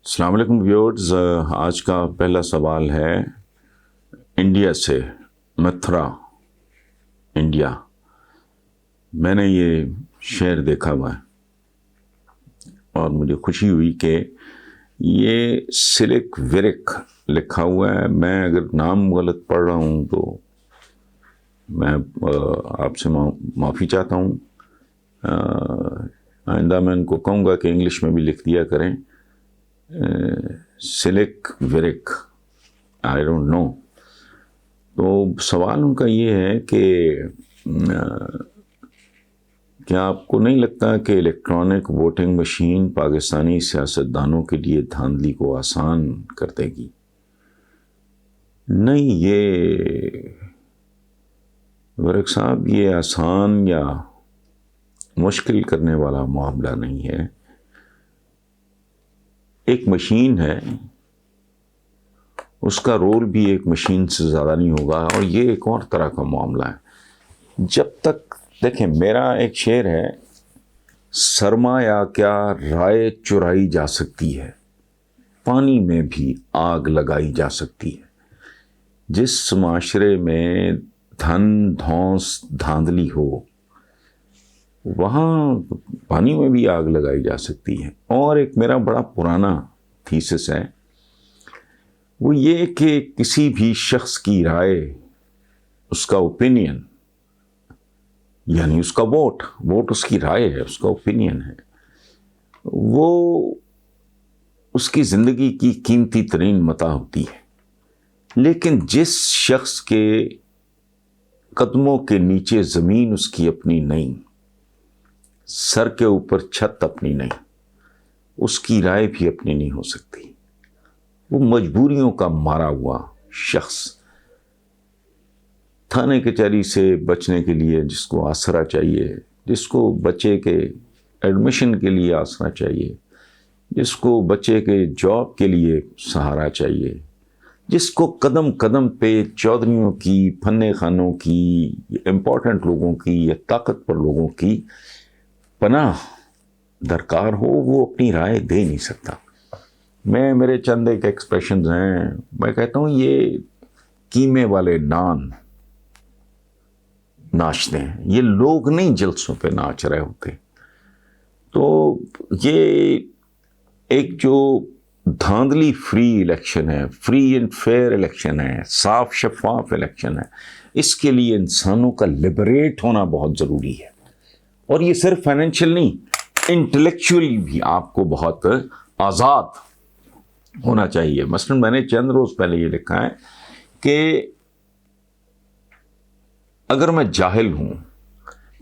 السلام علیکم ویورز، آج کا پہلا سوال ہے انڈیا سے، متھرا انڈیا۔ میں نے یہ شعر دیکھا ہوا ہے اور مجھے خوشی ہوئی کہ یہ سلک ورک لکھا ہوا ہے۔ میں اگر نام غلط پڑھ رہا ہوں تو میں آپ سے معافی چاہتا ہوں۔ آئندہ میں ان کو کہوں گا کہ انگلش میں بھی لکھ دیا کریں، silk work, I don't know. تو سوال ان کا یہ ہے کہ کیا آپ کو نہیں لگتا کہ الیکٹرانک ووٹنگ مشین پاکستانی سیاستدانوں کے لیے دھاندلی کو آسان کر دے گی؟ نہیں، یہ ورک صاحب، یہ آسان یا مشکل کرنے والا معاملہ نہیں ہے۔ ایک مشین ہے، اس کا رول بھی ایک مشین سے زیادہ نہیں ہوگا، اور یہ ایک اور طرح کا معاملہ ہے۔ جب تک دیکھیں، میرا ایک شعر ہے، سرمایہ کیا رائے چرائی جا سکتی ہے، پانی میں بھی آگ لگائی جا سکتی ہے۔ جس معاشرے میں دھن دھونس دھاندلی ہو، وہاں پانی میں بھی آگ لگائی جا سکتی ہے۔ اور ایک میرا بڑا پرانا تھیسس ہے، وہ یہ کہ کسی بھی شخص کی رائے، اس کا اوپینین، یعنی اس کا ووٹ اس کی رائے ہے، اس کا اوپینین ہے، وہ اس کی زندگی کی قیمتی ترین متاع ہوتی ہے۔ لیکن جس شخص کے قدموں کے نیچے زمین اس کی اپنی نہیں، سر کے اوپر چھت اپنی نہیں، اس کی رائے بھی اپنی نہیں ہو سکتی۔ وہ مجبوریوں کا مارا ہوا شخص، تھانے کچہری سے بچنے کے لیے جس کو آسرا چاہیے، جس کو بچے کے ایڈمیشن کے لیے آسرا چاہیے، جس کو بچے کے جاب کے لیے سہارا چاہیے، جس کو قدم قدم پہ چودھریوں کی، فن خانوں کی، امپورٹنٹ لوگوں کی یا طاقتور لوگوں کی پناہ درکار ہو، وہ اپنی رائے دے نہیں سکتا۔ میرے چند ایک ایکسپریشنز ہیں، میں کہتا ہوں یہ قیمے والے نان ناچتے ہیں، یہ لوگ نہیں جلسوں پہ ناچ رہے ہوتے۔ تو یہ ایک جو دھاندلی فری الیکشن ہے، فری اینڈ فیئر الیکشن ہے، صاف شفاف الیکشن ہے، اس کے لیے انسانوں کا لبریٹ ہونا بہت ضروری ہے۔ اور یہ صرف فائنینشیل نہیں، انٹلیکچولی بھی آپ کو بہت آزاد ہونا چاہیے۔ مثلا میں نے چند روز پہلے یہ لکھا ہے کہ اگر میں جاہل ہوں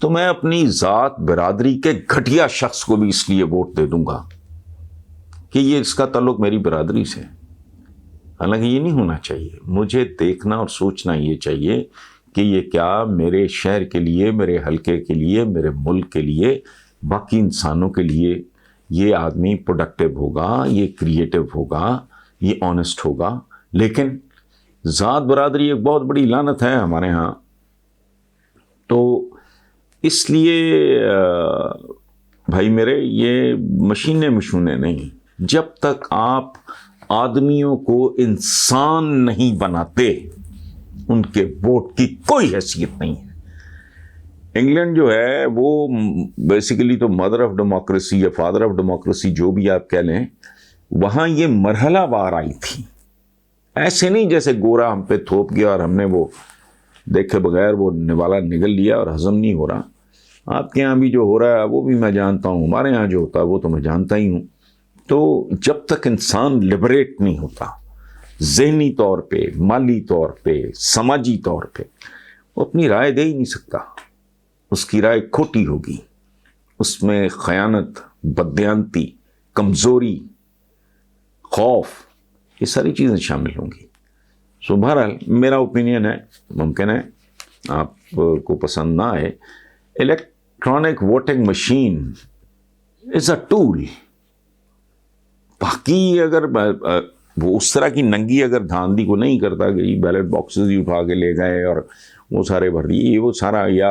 تو میں اپنی ذات برادری کے گھٹیا شخص کو بھی اس لیے ووٹ دے دوں گا کہ یہ اس کا تعلق میری برادری سے۔ حالانکہ یہ نہیں ہونا چاہیے۔ مجھے دیکھنا اور سوچنا یہ چاہیے کہ یہ کیا میرے شہر کے لیے، میرے حلقے کے لیے، میرے ملک کے لیے، باقی انسانوں کے لیے یہ آدمی پروڈکٹیو ہوگا، یہ کریٹیو ہوگا، یہ آنیسٹ ہوگا۔ لیکن ذات برادری ایک بہت بڑی لعنت ہے ہمارے ہاں۔ تو اس لیے بھائی میرے، یہ مشینیں نہیں، جب تک آپ آدمیوں کو انسان نہیں بناتے، ان کے ووٹ کی کوئی حیثیت نہیں ہے۔ انگلینڈ جو ہے وہ بیسیکلی تو مدر آف ڈیموکریسی یا فادر آف ڈیموکریسی، جو بھی آپ کہہ لیں، وہاں یہ مرحلہ وار آئی تھی۔ ایسے نہیں جیسے گورا ہم پہ تھوپ گیا اور ہم نے وہ دیکھے بغیر وہ نوالا نگل لیا اور ہضم نہیں ہو رہا۔ آپ کے ہاں بھی جو ہو رہا ہے وہ بھی میں جانتا ہوں، ہمارے ہاں جو ہوتا ہے وہ تو میں جانتا ہی ہوں۔ تو جب تک انسان لبریٹ نہیں ہوتا، ذہنی طور پہ، مالی طور پہ، سماجی طور پہ، وہ اپنی رائے دے ہی نہیں سکتا۔ اس کی رائے کھوٹی ہوگی، اس میں خیانت، بددیانتی، کمزوری، خوف، یہ ساری چیزیں شامل ہوں گی۔ سو بہرحال میرا اوپینین ہے، ممکن ہے آپ کو پسند نہ آئے، electronic voting machine is a tool. باقی اگر وہ اس طرح کی ننگی اگر دھاندلی کو نہیں کرتا کہ بیلٹ باکسز ہی اٹھا کے لے گئے اور وہ سارے بھر دیے، وہ سارا، یا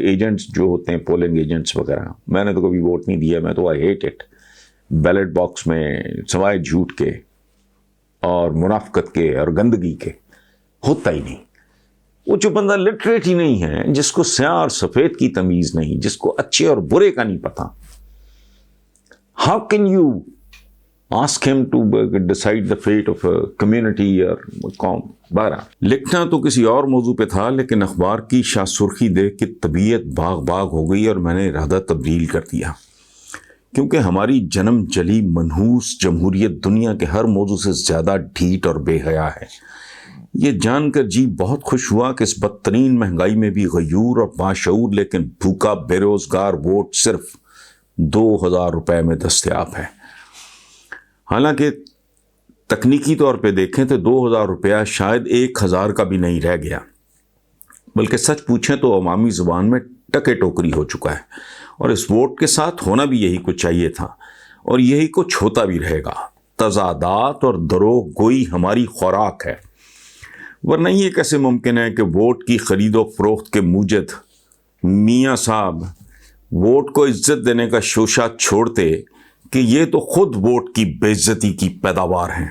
ایجنٹس جو ہوتے ہیں، پولنگ ایجنٹس وغیرہ، میں نے تو کبھی ووٹ نہیں دیا، میں تو I hate it. Ballot box میں سوائے جھوٹ کے اور منافقت کے اور گندگی کے ہوتا ہی نہیں. وہ جو بندہ لٹریٹ ہی نہیں ہے, جس کو سیاہ اور سفید کی تمیز نہیں, جس کو اچھے اور برے کا نہیں پتا, how can you ask him to decide the fate of a community or قوم؟ بہرحال لکھنا تو کسی اور موضوع پہ تھا, لیکن اخبار کی شاہ سرخی دیکھ کے طبیعت باغ باغ ہو گئی اور میں نے ارادہ تبدیل کر دیا, کیونکہ ہماری جنم جلی منحوس جمہوریت دنیا کے ہر موضوع سے زیادہ ڈھیٹ اور بے حیا ہے. یہ جان کر جی بہت خوش ہوا کہ اس بدترین مہنگائی میں بھی غیور اور باشعور لیکن بھوکا بے روزگار ووٹ صرف 2000 روپے میں دستیاب ہے. حالانکہ تکنیکی طور پہ دیکھیں تو 2000 روپیہ شاید 1000 کا بھی نہیں رہ گیا, بلکہ سچ پوچھیں تو عوامی زبان میں ٹکے ٹوکری ہو چکا ہے, اور اس ووٹ کے ساتھ ہونا بھی یہی کچھ چاہیے تھا اور یہی کچھ ہوتا بھی رہے گا. تضادات اور دروغ گوئی ہماری خوراک ہے, ورنہ یہ کیسے ممکن ہے کہ ووٹ کی خرید و فروخت کے موجد میاں صاحب ووٹ کو عزت دینے کا شوشہ چھوڑتے کہ یہ تو خود ووٹ کی بے عزتی کی پیداوار ہیں.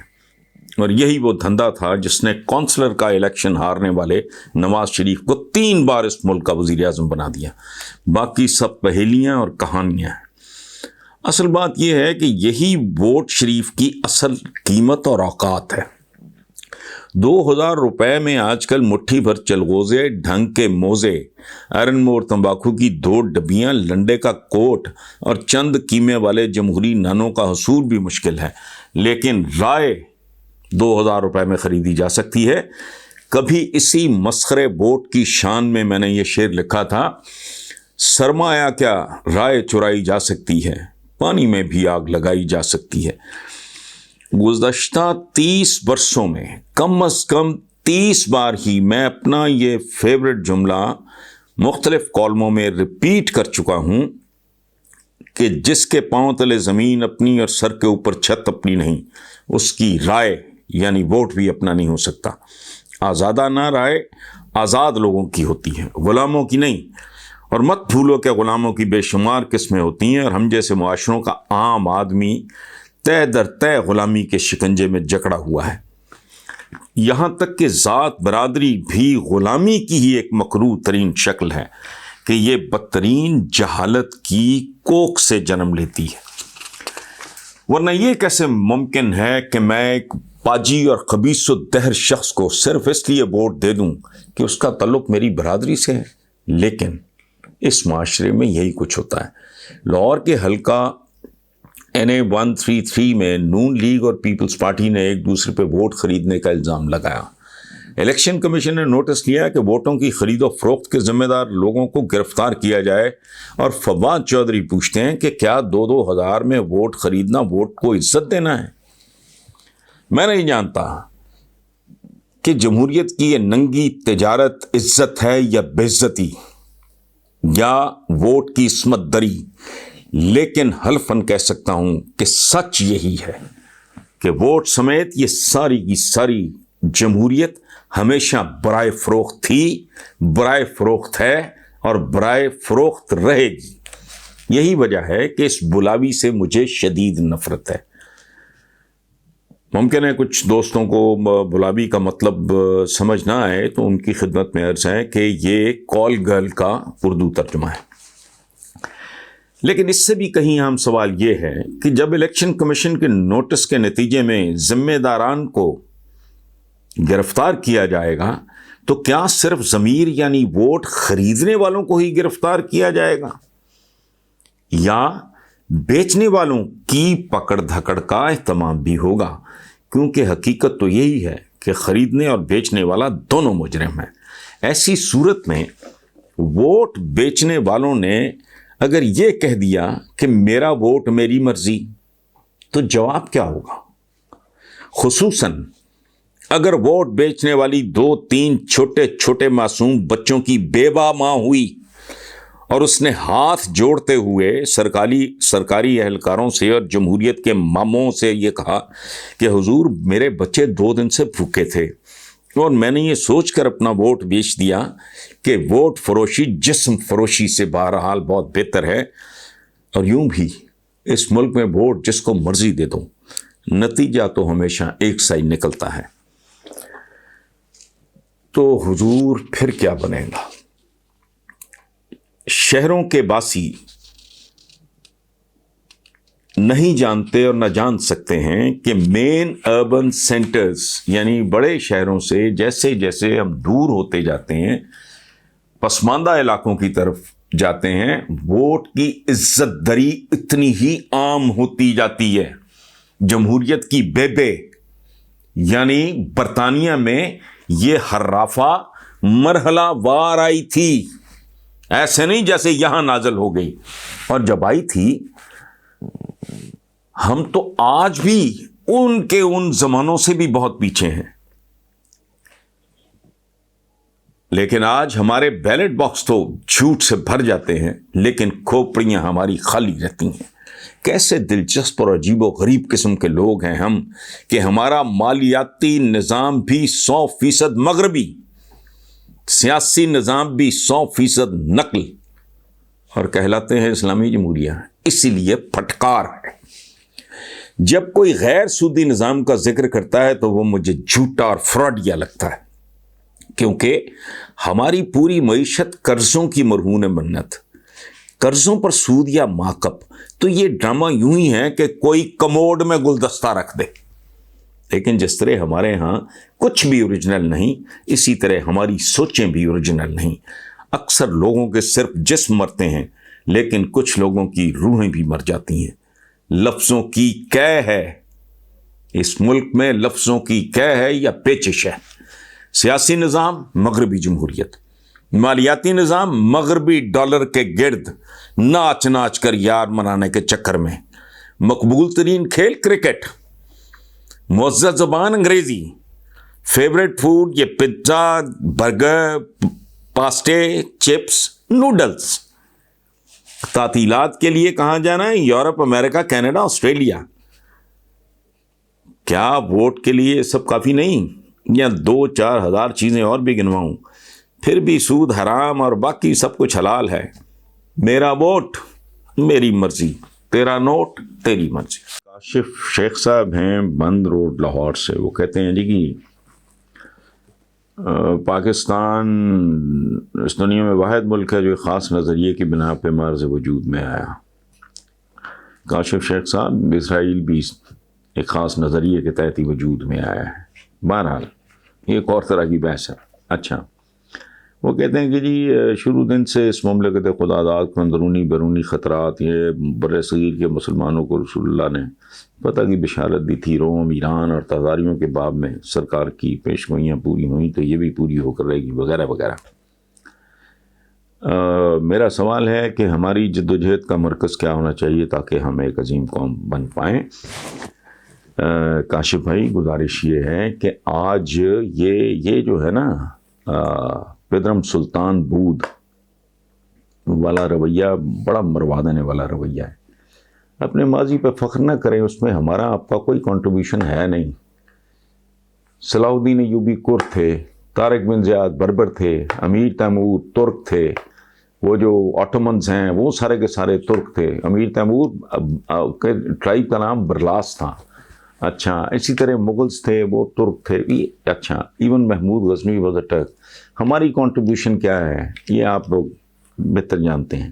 اور یہی وہ دھندا تھا جس نے کونسلر کا الیکشن ہارنے والے نواز شریف کو 3 بار اس ملک کا وزیر اعظم بنا دیا. باقی سب پہیلیاں اور کہانیاں ہیں. اصل بات یہ ہے کہ یہی ووٹ شریف کی اصل قیمت اور اوقات ہے. 2000 روپے میں آج کل مٹھی بھر چلغوزے, ڈھنگ کے موزے, آئرن مور تمباکو کی 2 ڈبیاں, لنڈے کا کوٹ اور چند قیمے والے جمہوری نانوں کا حصول بھی مشکل ہے, لیکن رائے 2000 روپے میں خریدی جا سکتی ہے. کبھی اسی مسخرے ووٹ کی شان میں میں نے یہ شعر لکھا تھا, سرمایہ کیا رائے چرائی جا سکتی ہے, پانی میں بھی آگ لگائی جا سکتی ہے. گزشتہ 30 برسوں میں کم از کم 30 بار ہی میں اپنا یہ فیوریٹ جملہ مختلف کالموں میں ریپیٹ کر چکا ہوں کہ جس کے پاؤں تلے زمین اپنی اور سر کے اوپر چھت اپنی نہیں, اس کی رائے یعنی ووٹ بھی اپنا نہیں ہو سکتا. آزادانہ رائے آزاد لوگوں کی ہوتی ہے, غلاموں کی نہیں. اور مت بھولو کہ غلاموں کی بے شمار قسمیں ہوتی ہیں, اور ہم جیسے معاشروں کا عام آدمی تہ در تہ غلامی کے شکنجے میں جکڑا ہوا ہے. یہاں تک کہ ذات برادری بھی غلامی کی ہی ایک مکروہ ترین شکل ہے کہ یہ بدترین جہالت کی کوکھ سے جنم لیتی ہے. ورنہ یہ کیسے ممکن ہے کہ میں ایک پاجی اور خبیث الدہر شخص کو صرف اس لیے ووٹ دے دوں کہ اس کا تعلق میری برادری سے ہے. لیکن اس معاشرے میں یہی کچھ ہوتا ہے. لاہور کے حلقہ NA 133 میں نون لیگ اور پیپلز پارٹی نے ایک دوسرے پہ ووٹ خریدنے کا الزام لگایا. الیکشن کمیشن نے نوٹس کیا کہ ووٹوں کی خرید و فروخت کے ذمہ دار لوگوں کو گرفتار کیا جائے, اور فواد چودھری پوچھتے ہیں کہ کیا 2-2 ہزار میں ووٹ خریدنا ووٹ کو عزت دینا ہے؟ میں نہیں جانتا کہ جمہوریت کی یہ ننگی تجارت عزت ہے یا بے عزتی یا ووٹ کی عصمت دری, لیکن حلفاً کہہ سکتا ہوں کہ سچ یہی ہے کہ ووٹ سمیت یہ ساری کی ساری جمہوریت ہمیشہ برائے فروخت تھی, برائے فروخت ہے اور برائے فروخت رہے گی. یہی وجہ ہے کہ اس بلاوی سے مجھے شدید نفرت ہے. ممکن ہے کچھ دوستوں کو بلاوی کا مطلب سمجھ نہ آئے, تو ان کی خدمت میں عرض ہے کہ یہ کال گرل کا اردو ترجمہ ہے. لیکن اس سے بھی کہیں اہم سوال یہ ہے کہ جب الیکشن کمیشن کے نوٹس کے نتیجے میں ذمہ داران کو گرفتار کیا جائے گا تو کیا صرف ضمیر یعنی ووٹ خریدنے والوں کو ہی گرفتار کیا جائے گا, یا بیچنے والوں کی پکڑ دھکڑ کا اہتمام بھی ہوگا؟ کیونکہ حقیقت تو یہی ہے کہ خریدنے اور بیچنے والا دونوں مجرم ہیں. ایسی صورت میں ووٹ بیچنے والوں نے اگر یہ کہہ دیا کہ میرا ووٹ میری مرضی, تو جواب کیا ہوگا؟ خصوصاً اگر ووٹ بیچنے والی 2-3 چھوٹے چھوٹے معصوم بچوں کی بیوہ ماں ہوئی اور اس نے ہاتھ جوڑتے ہوئے سرکاری اہلکاروں سے اور جمہوریت کے ماموں سے یہ کہا کہ حضور میرے بچے 2 دن سے بھوکے تھے اور میں نے یہ سوچ کر اپنا ووٹ بیچ دیا کہ ووٹ فروشی جسم فروشی سے بہرحال بہت بہتر ہے. اور یوں بھی اس ملک میں ووٹ جس کو مرضی دے دو، نتیجہ تو ہمیشہ ایک سا ہی نکلتا ہے۔ تو حضور پھر کیا بنے گا؟ شہروں کے باسی نہیں جانتے اور نہ جان سکتے ہیں کہ مین اربن سینٹرز یعنی بڑے شہروں سے جیسے جیسے ہم دور ہوتے جاتے ہیں، پسماندہ علاقوں کی طرف جاتے ہیں، ووٹ کی عزت دری اتنی ہی عام ہوتی جاتی ہے۔ جمہوریت کی بیبے یعنی برطانیہ میں یہ حرافہ مرحلہ وار آئی تھی، ایسے نہیں جیسے یہاں نازل ہو گئی، اور جب آئی تھی ہم تو آج بھی ان کے ان زمانوں سے بھی بہت پیچھے ہیں، لیکن آج ہمارے بیلٹ باکس تو جھوٹ سے بھر جاتے ہیں لیکن کھوپڑیاں ہماری خالی رہتی ہیں۔ کیسے دلچسپ اور عجیب و غریب قسم کے لوگ ہیں ہم کہ ہمارا مالیاتی نظام بھی 100% مغربی، سیاسی نظام بھی 100% نقل، اور کہلاتے ہیں اسلامی جمہوریہ۔ اسی لیے پھٹکار ہے، جب کوئی غیر سودی نظام کا ذکر کرتا ہے تو وہ مجھے جھوٹا اور فراڈیا لگتا ہے، کیونکہ ہماری پوری معیشت قرضوں کی مرہون منت، قرضوں پر سود یا ماکپ۔ تو یہ ڈرامہ یوں ہی ہے کہ کوئی کموڈ میں گلدستہ رکھ دے، لیکن جس طرح ہمارے ہاں کچھ بھی اوریجنل نہیں، اسی طرح ہماری سوچیں بھی اوریجنل نہیں۔ اکثر لوگوں کے صرف جسم مرتے ہیں لیکن کچھ لوگوں کی روحیں بھی مر جاتی ہیں۔ لفظوں کی قے ہے اس ملک میں، لفظوں کی قے ہے یا پیچش ہے۔ سیاسی نظام مغربی جمہوریت، مالیاتی نظام مغربی ڈالر کے گرد ناچ ناچ کر یار منانے کے چکر میں، مقبول ترین کھیل کرکٹ، معزز زبان انگریزی، فیوریٹ فوڈ یہ پزا، برگر، پاسٹے، چپس، نوڈلز۔ تعطیلات کے لیے کہاں جانا ہے؟ یورپ، امریکہ، کینیڈا، آسٹریلیا۔ کیا ووٹ کے لیے سب کافی نہیں؟ یا 2-4 ہزار چیزیں اور بھی گنواؤں؟ پھر بھی سود حرام اور باقی سب کچھ حلال ہے۔ میرا ووٹ میری مرضی، تیرا نوٹ تیری مرضی۔ کاشف شیخ صاحب ہیں بند روڈ لاہور سے، وہ کہتے ہیں جی کہ پاکستان اس دنیا میں واحد ملک ہے جو ایک خاص نظریے کی بنا پہ مرز وجود میں آیا۔ کاشف شیخ صاحب، اسرائیل بھی ایک خاص نظریے کے تحت ہی وجود میں آیا ہے۔ بہرحال یہ ایک اور طرح کی بحث ہے۔ اچھا، وہ کہتے ہیں کہ جی شروع دن سے اس مملکت خدا داد کو اندرونی بیرونی خطرات، یہ بر صغیر کے مسلمانوں کو رسول اللہ نے فتح کی بشارت دی تھی، روم، ایران اور تزاریوں کے باب میں سرکار کی پیشگوئیاں پوری ہوئیں تو یہ بھی پوری ہو کر رہے گی، وغیرہ وغیرہ۔ میرا سوال ہے کہ ہماری جد و جہد کا مرکز کیا ہونا چاہیے تاکہ ہم ایک عظیم قوم بن پائیں؟ کاشف بھائی، گزارش یہ ہے کہ آج یہ جو ہے نا پیدرم سلطان بود والا رویہ بڑا مروا دینے والا رویہ ہے۔ اپنے ماضی پہ فخر نہ کریں، اس میں ہمارا آپ کا کوئی کنٹریبیوشن ہے نہیں۔ صلاح الدین ایوبی کرد تھے، طارق بن زیاد بربر تھے، امیر تیمور ترک تھے، وہ جو آٹومنز ہیں وہ سارے کے سارے ترک تھے۔ امیر تیمور کے ٹرائب کا نام برلاس تھا۔ اچھا، اسی طرح مغلز تھے، وہ ترک تھے۔ اچھا، even Mahmud Ghaznavi was a Turk. ہماری کنٹریبیوشن کیا ہے یہ آپ لوگ بہتر جانتے ہیں۔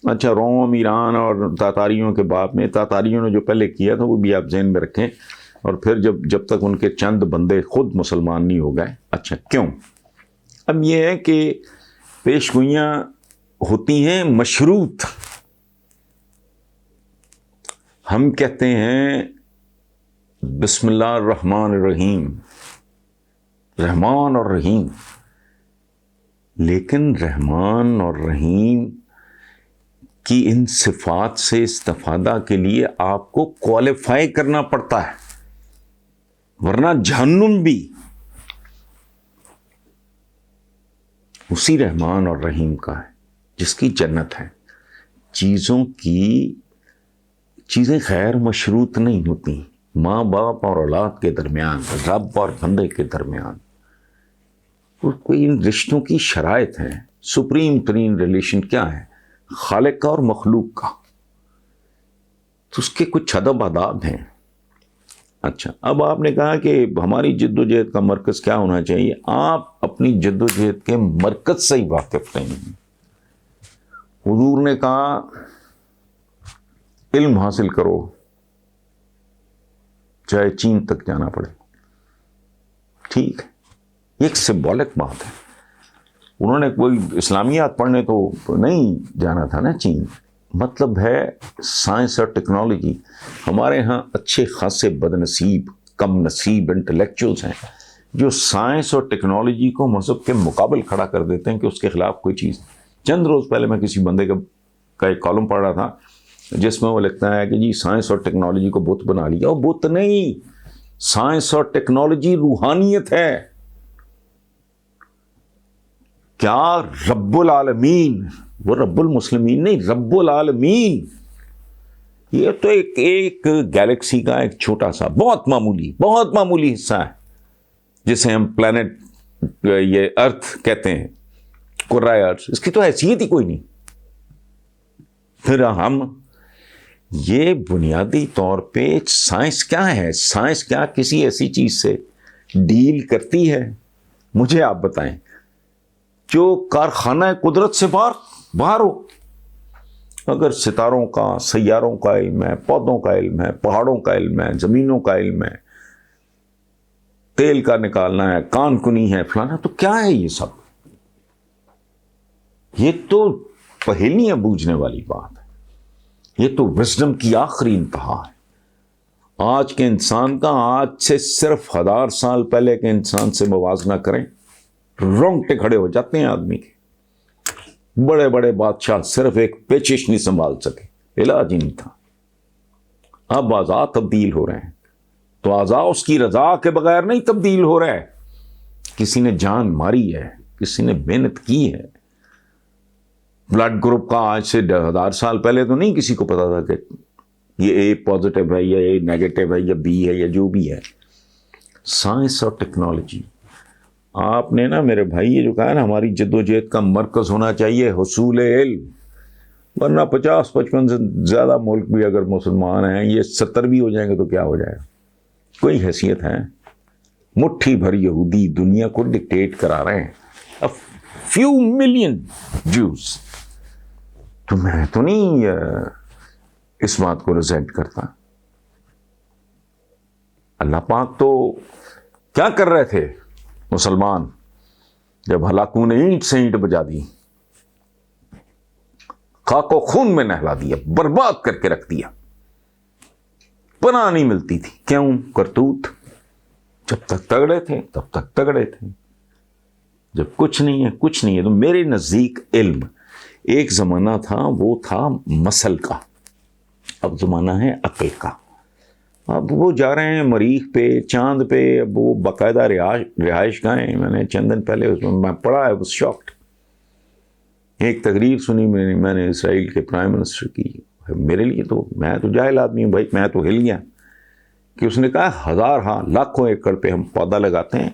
اچھا، روم، ایران اور تاتاریوں کے باب میں، تاتاریوں نے جو پہلے کیا تھا وہ بھی آپ ذہن میں رکھیں، اور پھر جب تک ان کے چند بندے خود مسلمان نہیں ہو گئے۔ اچھا، کیوں؟ اب یہ ہے کہ پیشگوئیاں ہوتی ہیں مشروط۔ ہم کہتے ہیں بسم اللہ الرحمن الرحیم، رحمان اور رحیم، لیکن رحمان اور رحیم کی ان صفات سے استفادہ کے لیے آپ کو کوالیفائی کرنا پڑتا ہے، ورنہ جہنم بھی اسی رحمان اور رحیم کا ہے جس کی جنت ہے۔ چیزیں غیر مشروط نہیں ہوتی، ماں باپ اور اولاد کے درمیان، رب اور بندے کے درمیان کوئی ان رشتوں کی شرائط ہے۔ سپریم ترین ریلیشن کیا ہے؟ خالق کا اور مخلوق کا۔ تو اس کے کچھ ادب آداب ہیں. اچھا، اب آپ نے کہا کہ ہماری جد و جہد کا مرکز کیا ہونا چاہیے. آپ اپنی جد و جہد کے مرکز سے ہی واقف نہیں ہیں. حضور نے کہا علم حاصل کرو چاہے چین تک جانا پڑے. ٹھیک ہے، یہ ایک سمبولک بات ہے. انہوں نے کوئی اسلامیات پڑھنے تو نہیں جانا تھا نا چین. مطلب ہے سائنس اور ٹیکنالوجی. ہمارے ہاں اچھے خاصے بد نصیب کم نصیب انٹلیکچوئلس ہیں جو سائنس اور ٹیکنالوجی کو مذہب کے مقابل کھڑا کر دیتے ہیں کہ اس کے خلاف کوئی چیز. چند روز پہلے میں کسی بندے کا ایک کالم پڑھ رہا تھا جس میں وہ لکھتا ہے کہ جی سائنس اور ٹیکنالوجی کو بت بنا لیا. وہ بت نہیں، سائنس اور ٹیکنالوجی روحانیت ہے. کیا رب العالمین، وہ رب المسلمین نہیں، رب العالمین. یہ تو ایک گیلیکسی کا ایک چھوٹا سا بہت معمولی حصہ ہے جسے ہم پلانٹ یہ ارتھ کہتے ہیں، کرۂ ارض. اس کی تو حیثیت ہی کوئی نہیں. پھر ہم یہ بنیادی طور پہ سائنس کیا ہے؟ سائنس کیا کسی ایسی چیز سے ڈیل کرتی ہے؟ مجھے آپ بتائیں جو کارخانہ قدرت سے باہر ہو. اگر ستاروں کا، سیاروں کا علم ہے، پودوں کا علم ہے، پہاڑوں کا علم ہے، زمینوں کا علم ہے، تیل کا نکالنا ہے، کان کنی ہے، فلانا، تو کیا ہے یہ سب؟ یہ تو پہیلیاں بوجھنے والی بات ہے. یہ تو وزڈم کی آخری انتہا ہے. آج کے انسان کا آج سے صرف 1000 سال پہلے کے انسان سے موازنہ کریں، رونگٹے کھڑے ہو جاتے ہیں آدمی کے. بڑے بڑے بادشاہ صرف ایک پیچش نہیں سنبھال سکے، علاج ہی نہیں تھا. اب اعضاء تبدیل ہو رہے ہیں تو اعضاء اس کی رضا کے بغیر نہیں تبدیل ہو رہے. کسی نے جان ماری ہے، کسی نے محنت کی ہے. بلڈ گروپ کا آج سے 1000 سال پہلے تو نہیں کسی کو پتا تھا کہ یہ اے پازیٹیو ہے یا اے نیگیٹو ہے یا بی ہے یا جو بھی ہے. سائنس اور ٹیکنالوجی. آپ نے نا میرے بھائی یہ جو کہا نا ہماری جد و جہد کا مرکز ہونا چاہیے حصول علم. ورنہ 50-55 سے زیادہ ملک بھی اگر مسلمان ہیں، یہ 70 بھی ہو جائیں گے تو کیا ہو جائے گا؟ کوئی حیثیت ہے؟ مٹھی بھر یہودی دنیا کو ڈکٹیٹ کرا رہے ہیں. few million Jews. تو میں تو نہیں اس بات کو ریزینٹ کرتا. اللہ پاک تو کیا کر رہے تھے مسلمان جب ہلاکوں نے اینٹ سے اینٹ بجا دی، خاک و خون میں نہلا دیا، برباد کر کے رکھ دیا. پناہ نہیں ملتی تھی. کیوں؟ کرتوت. جب تک تگڑے تھے تب تک تگڑے تھے، جب کچھ نہیں ہے تو میرے نزدیک علم ایک زمانہ تھا، وہ تھا مسل کا، اب زمانہ ہے عقل کا. اب وہ جا رہے ہیں مریخ پہ، چاند پہ. اب وہ باقاعدہ رہائش گاہیں. میں نے چند دن پہلے اس میں پڑھا ہے، was shocked. ایک تقریر سنی میں نے اسرائیل کے پرائم منسٹر کی. میرے لیے تو، میں تو جاہل آدمی ہوں بھائی، میں تو ہل گیا کہ اس نے کہا 1000 لاکھوں ایکڑ پہ ہم پودا لگاتے ہیں،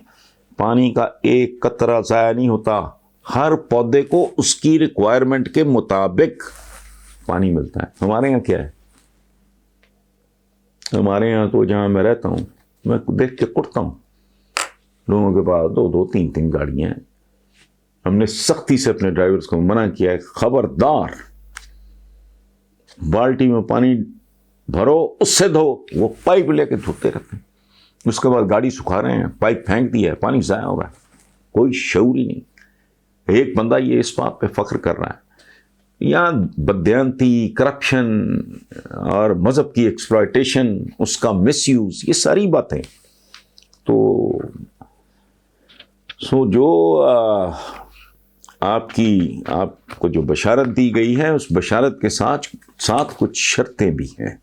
پانی کا ایک قطرہ ضائع نہیں ہوتا. ہر پودے کو اس کی ریکوائرمنٹ کے مطابق پانی ملتا ہے. ہمارے یہاں کیا ہے؟ ہمارے یہاں تو جہاں میں رہتا ہوں میں دیکھ کے کٹتا ہوں، لوگوں کے پاس 2-2 3-3 گاڑیاں ہیں. ہم نے سختی سے اپنے ڈرائیورز کو منع کیا ہے، خبردار بالٹی میں پانی بھرو اس سے دھو. وہ پائپ لے کے دھوتے رہتے ہیں، اس کے بعد گاڑی سکھا رہے ہیں، پائپ پھینک دیا ہے، پانی ضائع ہو رہا ہے. کوئی شعور ہی نہیں. ایک بندہ یہ اس بات پہ فخر کر رہا ہے. یہاں بددیانتی، کرپشن اور مذہب کی ایکسپلائٹیشن، اس کا مس یوز، یہ ساری باتیں. تو جو آپ کو جو بشارت دی گئی ہے، اس بشارت کے ساتھ کچھ شرطیں بھی ہیں.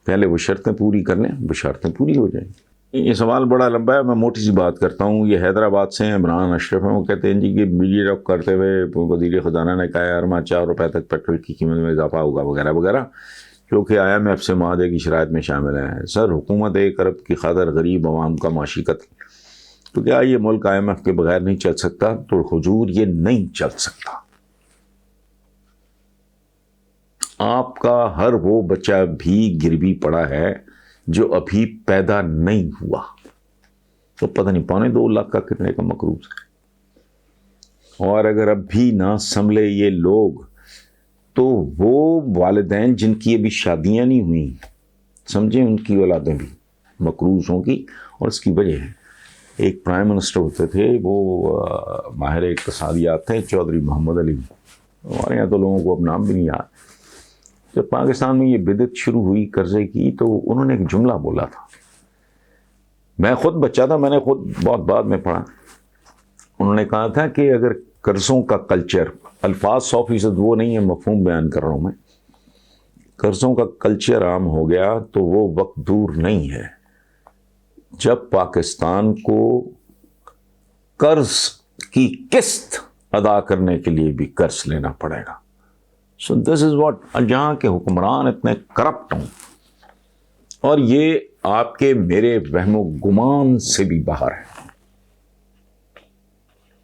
پہلے وہ شرطیں پوری کر لیں، بشارتیں پوری ہو جائیں. یہ سوال بڑا لمبا ہے، میں موٹی سی بات کرتا ہوں. یہ حیدرآباد سے ہیں، عمران اشرف ہیں. وہ کہتے ہیں جی کہ بجلی روک کرتے ہوئے وزیر خزانہ نے کہا 4 روپے تک پیٹرول کی قیمت میں اضافہ ہوگا وغیرہ وغیرہ، جو کہ IMF سے معاہدے کی شرائط میں شامل ہے. سر، حکومت 1 ارب کی خاطر غریب عوام کا معاشی قتل، تو کیا یہ ملک IMF کے بغیر نہیں چل سکتا؟ تو حضور یہ نہیں چل سکتا. آپ کا ہر وہ بچہ بھی گروی پڑا ہے جو ابھی پیدا نہیں ہوا، تو پتہ نہیں 2.25 کا کتنے کا مقروض ہے. اور اگر اب بھی نہ سنبھلے یہ لوگ تو وہ والدین جن کی ابھی شادیاں نہیں ہوئیں، سمجھیں ان کی اولادیں بھی مقروض ہوں گی. اور اس کی وجہ ہے، ایک پرائم منسٹر ہوتے تھے، وہ ماہر اقتصادیات تھے، چودھری محمد علی. ہمارے یہاں تو لوگوں کو اب نام بھی نہیں یاد. جب پاکستان میں یہ بدعت شروع ہوئی قرضے کی، تو انہوں نے ایک جملہ بولا تھا. میں خود بچہ تھا، میں نے خود بہت بعد میں پڑھا. انہوں نے کہا تھا کہ اگر قرضوں کا کلچر، الفاظ 100% وہ نہیں ہے، مفہوم بیان کر رہا ہوں میں، قرضوں کا کلچر عام ہو گیا تو وہ وقت دور نہیں ہے جب پاکستان کو قرض کی قسط ادا کرنے کے لیے بھی قرض لینا پڑے گا. سو دس از واٹ. جہاں کے حکمران اتنے کرپٹ ہوں، اور یہ آپ کے میرے وہم و گمان سے بھی باہر ہے.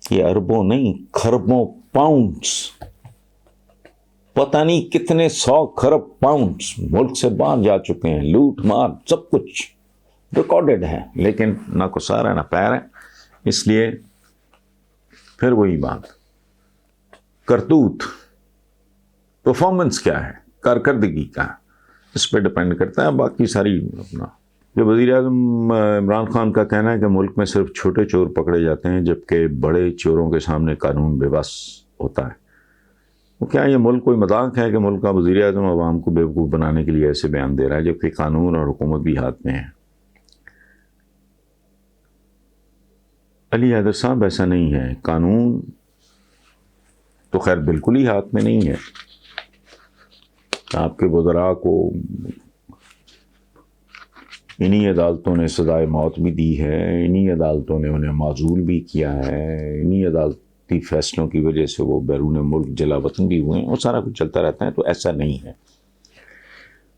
یہ اربوں نہیں، خربوں پاؤنڈز، پتہ نہیں کتنے 100 خرب پاؤنڈز ملک سے باہر جا چکے ہیں. لوٹ مار سب کچھ ریکارڈڈ ہے، لیکن نہ کو سارا نہ پیر ہے. اس لیے پھر وہی بات، کرتوت، پرفارمنس کیا ہے، کارکردگی کا ہے، اس پہ ڈپینڈ کرتا ہے. باقی ساری اپنا. جو وزیر اعظم عمران خان کا کہنا ہے کہ ملک میں صرف چھوٹے چور پکڑے جاتے ہیں جبکہ بڑے چوروں کے سامنے قانون بے بس ہوتا ہے. وہ کیا یہ ملک کوئی مذاق ہے کہ ملک کا وزیر اعظم عوام کو بیوقوف بنانے کے لیے ایسے بیان دے رہا ہے جبکہ قانون اور حکومت بھی ہاتھ میں ہے. علی حیدر صاحب ایسا نہیں ہے. قانون تو خیر بالکل ہی ہاتھ میں نہیں ہے. آپ کے وزراء کو انہی عدالتوں نے سزائے موت بھی دی ہے، انہی عدالتوں نے انہیں معزول بھی کیا ہے، انہی عدالتی فیصلوں کی وجہ سے وہ بیرون ملک جلا وطن بھی ہوئے ہیں، اور سارا کچھ چلتا رہتا ہے. تو ایسا نہیں ہے.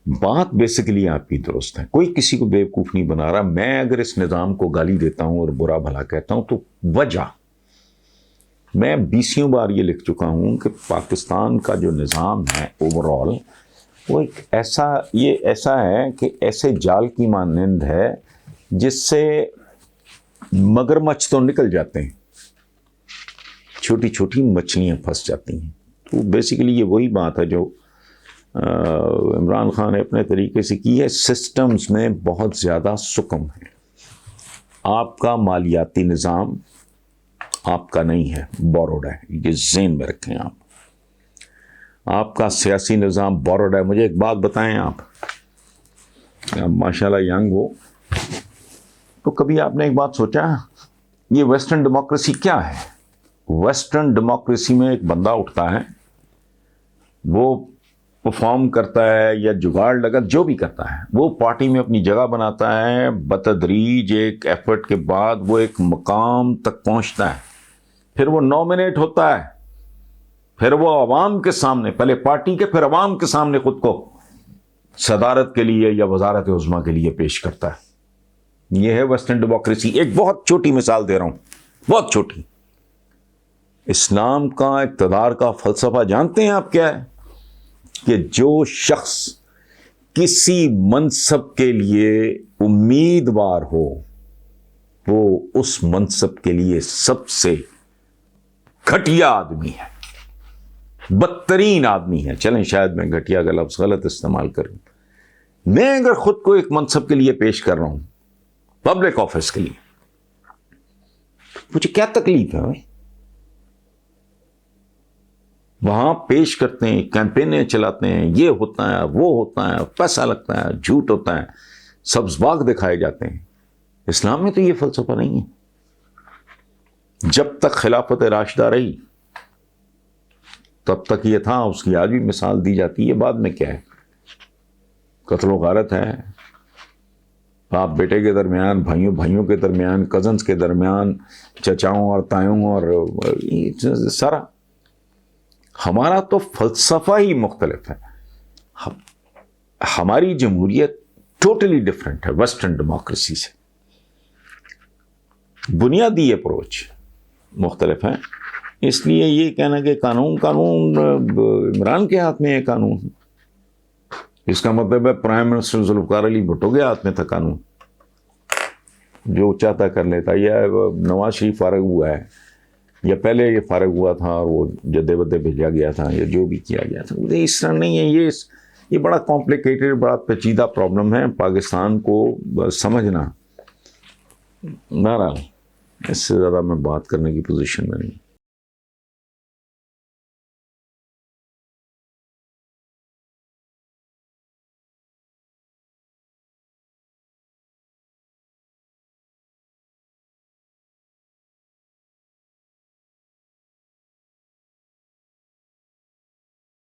بات بیسیکلی آپ کی درست ہے. کوئی کسی کو بیوقوف نہیں بنا رہا. میں اگر اس نظام کو گالی دیتا ہوں اور برا بھلا کہتا ہوں تو وجہ، میں 20 بار یہ لکھ چکا ہوں کہ پاکستان کا جو نظام ہے اوور آل، وہ ایک ایسا ہے کہ ایسے جال کی مانند ہے جس سے مگرمچھ تو نکل جاتے ہیں، چھوٹی چھوٹی مچھلیاں پھنس جاتی ہیں. تو بیسیکلی یہ وہی بات ہے جو عمران خان نے اپنے طریقے سے کی ہے. سسٹمز میں بہت زیادہ سکم ہے. آپ کا مالیاتی نظام آپ کا نہیں ہے، بوروڈ ہے. یہ ذہن میں رکھیں. آپ کا سیاسی نظام بوروڈ ہے. مجھے ایک بات بتائیں، آپ ماشاءاللہ ینگ ہو، تو کبھی آپ نے ایک بات سوچا یہ ویسٹرن ڈیموکریسی کیا ہے؟ ویسٹرن ڈیموکریسی میں ایک بندہ اٹھتا ہے، وہ پرفارم کرتا ہے یا جگاڑ لگا جو بھی کرتا ہے، وہ پارٹی میں اپنی جگہ بناتا ہے، بتدریج ایک ایفرٹ کے بعد وہ ایک مقام تک پہنچتا ہے، پھر وہ نومینیٹ ہوتا ہے، پھر وہ عوام کے سامنے، پہلے پارٹی کے پھر عوام کے سامنے خود کو صدارت کے لیے یا وزارت عظمیٰ کے لیے پیش کرتا ہے. یہ ہے ویسٹرن ڈیموکریسی. ایک بہت چھوٹی مثال دے رہا ہوں، بہت چھوٹی. اسلام کا اقتدار کا فلسفہ جانتے ہیں آپ کیا ہے؟ کہ جو شخص کسی منصب کے لیے امیدوار ہو وہ اس منصب کے لیے سب سے گھٹیا آدمی ہے، بدترین آدمی ہے. چلیں شاید میں گھٹیا کا لفظ غلط استعمال کروں. میں اگر خود کو ایک منصب کے لیے پیش کر رہا ہوں، پبلک آفس کے لیے، مجھے کیا تکلیف ہے بھائی؟ وہاں پیش کرتے ہیں، کیمپینیں چلاتے ہیں، یہ ہوتا ہے، وہ ہوتا ہے، پیسہ لگتا ہے، جھوٹ ہوتا ہے، سبز باغ دکھائے جاتے ہیں. اسلام میں تو یہ فلسفہ نہیں ہے. جب تک خلافت راشدہ رہی تب تک یہ تھا. اس کی آج بھی مثال دی جاتی ہے. بعد میں کیا ہے؟ قتل و غارت ہے. باپ بیٹے کے درمیان، بھائیوں کے درمیان، کزنز کے درمیان، چچاؤں اور تایوں، اور سارا. ہمارا تو فلسفہ ہی مختلف ہے. ہماری جمہوریت ٹوٹلی ڈفرینٹ ہے ویسٹرن ڈیموکریسی سے. بنیادی اپروچ مختلف ہے. اس لیے یہ کہنا کہ قانون عمران کے ہاتھ میں ہے، قانون اس کا مطلب ہے پرائم منسٹر ذوالفقار علی بھٹو کے ہاتھ میں تھا قانون، جو چاہتا کر لیتا، یا نواز شریف فارغ ہوا ہے یا پہلے یہ فارغ ہوا تھا اور وہ جدے بدے بھیجا گیا تھا یا جو بھی کیا گیا تھا، اس طرح نہیں ہے. یہ بڑا کمپلیکیٹڈ، بڑا پیچیدہ پرابلم ہے. پاکستان کو سمجھنا، بہرحال اس سے زیادہ میں بات کرنے کی پوزیشن میں نہیں.